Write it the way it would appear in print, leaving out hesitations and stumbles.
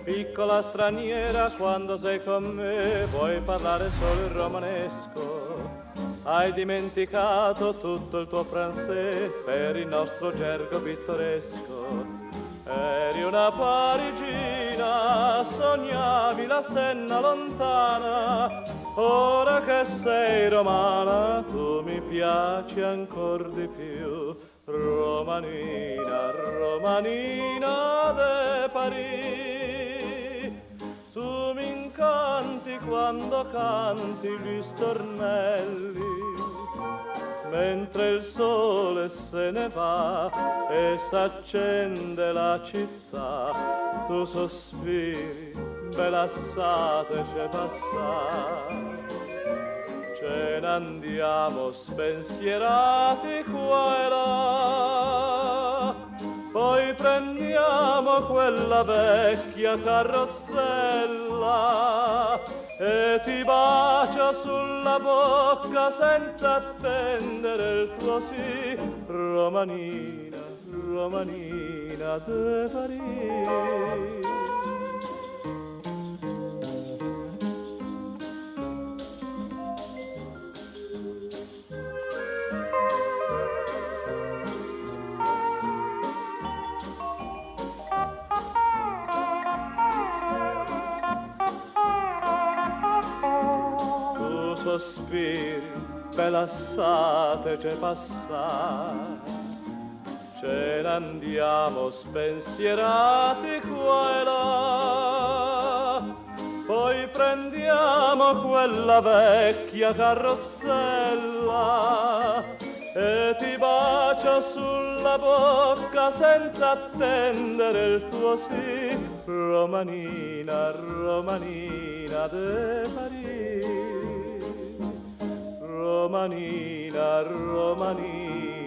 Piccola straniera, quando sei con me vuoi parlare solo il romanesco. Hai dimenticato tutto il tuo francese per il nostro gergo pittoresco. Eri una parigina, sognavi la Senna lontana. Ora che sei romana, tu mi piaci ancor di più. Romanina, romanina de Parigi. Tu mi incanti quando canti gli stornelli, mentre il sole se ne va e s'accende la città. Tu sospiri, bella assate c'è passare. Ce n'andiamo spensierati qua e là, poi prendiamo quella vecchia carrozzella e ti bacio sulla bocca senza attendere il tuo sì. Romanina, romanina de Parigi. Sospiri, bella assate c'è passare, ce n'andiamo spensierati qua e là, poi prendiamo quella vecchia carrozzella e ti bacio sulla bocca senza attendere il tuo sì. Romanina, romanina de Parigi. Romanina, romanina.